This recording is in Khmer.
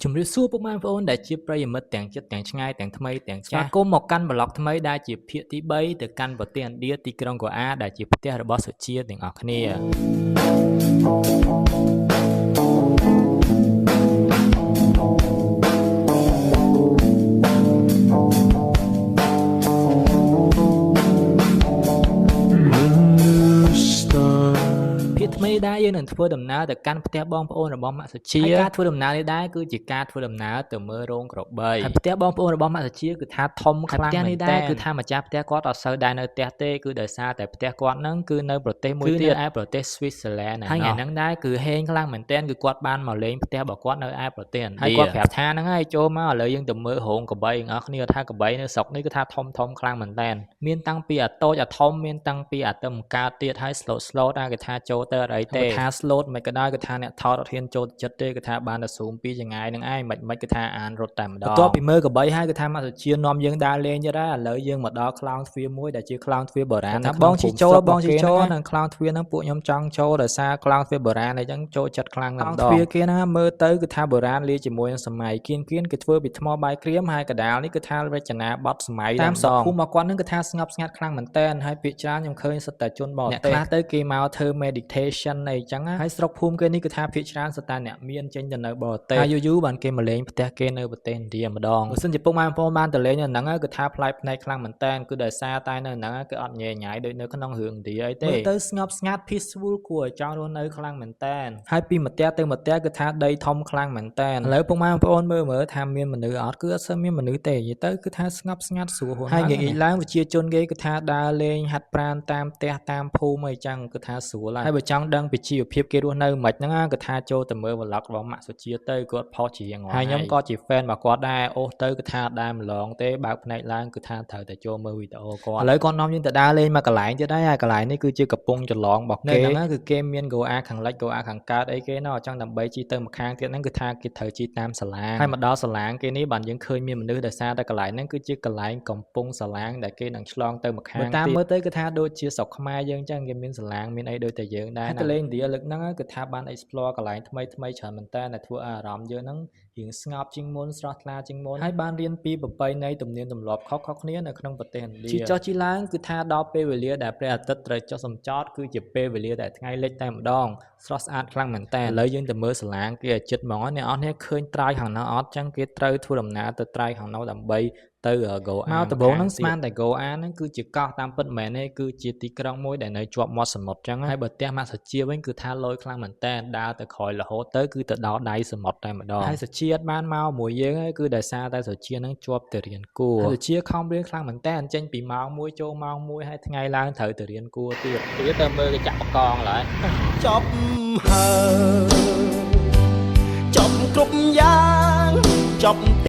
ជំរាបសួរពុកម៉ែបងប្អូនដែលជាប្រិយមិត្តទាំងចិត្តទាំងឆ្ងាយទាំងថ្មីទាំងចាស់ស្វាគមន៍មកកាន់ប្លុកថ្មីដែលជាភាគទី3ទៅកាន់ប្រទេសឥណ្ឌាទីក្រុងកូអាដែលជាផ្ទះរបស់សុជាទាំងអស់គ្នាថ្មីដែរយើងនឹងធ្វើដំណើរទៅកាន់ផ្ទះបងប្អូនរបស់ម៉ាក់សុជាហើយការធ្វើដំណើរនេះដែរគឺជាការធ្វើដំណើរទៅមើលរោងក្របីហើយផ្ទះបងប្អូនរបស់ម៉ាក់សុជាគឺថាធំខ្លាំងមែនទែនផ្ទះនេះដែរគឺថាម្ចាស់ផ្ទះគាត់អត់សូវដែរនៅផ្ទះទេគឺដោយសារតែផ្ទះគាត់ហ្នឹងគឺនៅប្រទេសមួយទៀតឯប្រទេស Switzerland ហើយថ្ងៃហ្នឹងដែរគឺហេងខ្លាំងមែនទែនគឺគាត់បានមកលេងផ្ទះរបស់គាត់នៅឯប្រទេសឥណ្ឌាហើយគាត់ប្រាប់ថាហ្នឹងហើយចូលមកឥឡូវយើងទៅមើលរោងក្របីទាំងអស់គ្នាថាក្របីនៅស្រុកនេះគឺថាធំខ្លាំងមែនទែនមានតាំងពីអាតូចអាធំមានតាំងពីអាទៅបង្កើតទៀតហើយ slow ដែរគេថាចូលទៅអត់អីទេslot មិនក៏ដោយគឺថាអ្នកថតអត់ហ៊ានចូលចិត្តទេគឺថាបានតែ zoom ពីចម្ងាយនឹងឯងមិនគឺថាអានរត់តែម្ដងបន្ទាប់ពីមើលក្របីហើយគឺថាម៉ាក់សុជានាំយើងដើរលេងទៀតហើយឥឡូវយើងមកដល់ខ្លោងទ្វារមួយដែលជាខ្លោងទ្វារបុរាណថាបងជីចូលនឹងខ្លោងទ្វារហ្នឹងពួកខ្ញុំចង់ចូលដោយសារខ្លោងទ្វារបុរាណអញ្ចឹងចូលចិត្តខ្លាំងណាស់ម្ដងទ្វារគេហ្នឹងមើលទៅគឺថាបុរាណលាយជាមួយនឹងសម័យគៀនគេធ្វើពីថ្មបាយក្រៀមហើយកដាលនេះគឺថារចនាបថសម័យតាមសភូមិរបស់គាត់ហ្នឹងគឺថាស្ងប់ស្ងាត់ខ្លាំងមែនតើហើយពាក្យច្រើនខ្ញុំឃើញសិតតែជនបរទេសអ្នកខ្លះទៅគេមកធ្វើ meditation អីចឹងហើយស្រុកភូមិគេនេះគឺថាភាគច្រើនសតាអ្នកមានចេញទៅនៅបរទេសហើយយូរបានគេមកលេងផ្ទះគេនៅប្រទេសឥណ្ឌាម្ដងបើសិនជាពុកម៉ែបងប្អូនបានទៅលេងនៅហ្នឹងគឺថាប្លែកភ្នែកខ្លាំងមែនតើគឺដោយសារតែនៅហ្នឹងគឺអត់ញ៉ែញ៉ៃដូចនៅក្នុងរឿងឥណ្ឌាអីទេមើលទៅស្ងប់ស្ងាត់ peaceful គួរឲ្យចង់រស់នៅខ្លាំងមែនតើហើយពីម្ទះទៅម្ទះគឺថាដីធំខ្លាំងមែនតើឥឡូវពុកម៉ែបងប្អូនមើលថាមានមនុស្សអត់គឺអត់សូវមានមនុស្សទេនិយាយទៅគឺថាស្ងប់ស្ងាត់ស្រួលហួនហើយងាយឡើងប្រជាជនគេគឺថាដើរលេងហាត់ប្រាណតាមផ្ទះតាមភូមិអីចឹងគឺថាស្រួលហើយបើចង់ដឹងពីជីវភាពគេរស់នៅមិនហ្នឹងគឺថាចូលទៅមើល vlog របស់ម៉ាក់សុជាទៅគាត់ផុសជារៀងរាល់ហើយខ្ញុំក៏ជា fan របស់គាត់ដែរអូសទៅគឺថាដែរម្លងទេបើកភ្នែកឡើងគឺថាត្រូវតែចូលមើលវីដេអូគាត់ឥឡូវគាត់នាំយើងទៅដើរលេងមកកន្លែងទៀតហើយកន្លែងនេះគឺជាកំពង់ចន្លងរបស់គេហ្នឹងគឺគេមានកូអាខាងលិចកូអាខាងកើតអីគេណោះអញ្ចឹងដើម្បីជិះទៅម្ខាងទៀតហ្នឹងគឺថាគេត្រូវជិះតាមសាឡាងហើយមកដល់សាឡាងគេនេះបានយើងឃើញមានមនុស្សដោយសារតែកន្លែងហ្នឹងគឺជាកន្លែងកំពង់សាឡាងដែលគេនឹងឆ្លងទៅម្ខាងទៀតតាមមើលទៅគឺថាដូចជាស្រុកខ្មែរយើងអញ្ចឹងគេមានសាឡាងមានអីដូចតែយើងដែរទៅលេងឥណ្ឌាលើកហ្នឹងគឺថាបាន explore កន្លែងថ្មីច្រើនមែនតើដែលធ្វើឲ្យអារម្មណ៍យើងហ្នឹងរៀងស្ងប់ជាងមុនស្រស់ថ្លាជាងមុនហើយបានរៀនពីប្រពៃណីទំនៀមទម្លាប់ខុសៗគ្នានៅក្នុងប្រទេសឥណ្ឌាជិះចុះជិះឡើងគឺថាដល់ពេលវេលាដែលព្រះអាទិត្យត្រូវចុះសម្ចតគឺជាពេលវេលាដែលថ្ងៃលិចតែម្ដងស្រស់ស្អាតខ្លាំងមែនតើឥឡូវយើងទៅមើលសាឡាងគេឲ្យចិត្តហ្មងអ្នកនរគ្នាឃើញត្រើយខាងនោះអត់ចឹងគេត្រូវធ្វើដំណើរទៅត្រើយខាងនោះដើម្បីទៅកូអាមកដំបូងហ្នឹងស្មានតែកូអាហ្នឹងគឺជាកោះតាមពិតមែនទេគឺជាទីក្រុងមួយដែលនៅជាប់មាត់សមុទ្រចឹងហើយបើផ្ទះម៉ាក់សុជាវិញគឺថាលយខ្លាំងមែនតើដើរទៅក្រោយរហូតទៅគឺទៅដល់ដៃសមុទ្រតែម្ដងហើយសុជាអត់បានមកមួយយើងគឺដោយសារតែសុជាហ្នឹងជាប់ទៅរៀនគួរសុជាខំរៀនខ្លាំងមែនតើចេញពីម៉ោង1ចូលម៉ោង1ហើយថ្ងៃឡើងត្រូវទៅរៀនគួរទៀតទៅមើលគេចាក់បកងឡើយចប់ហើយចប់គ្រប់យ៉ាងចប់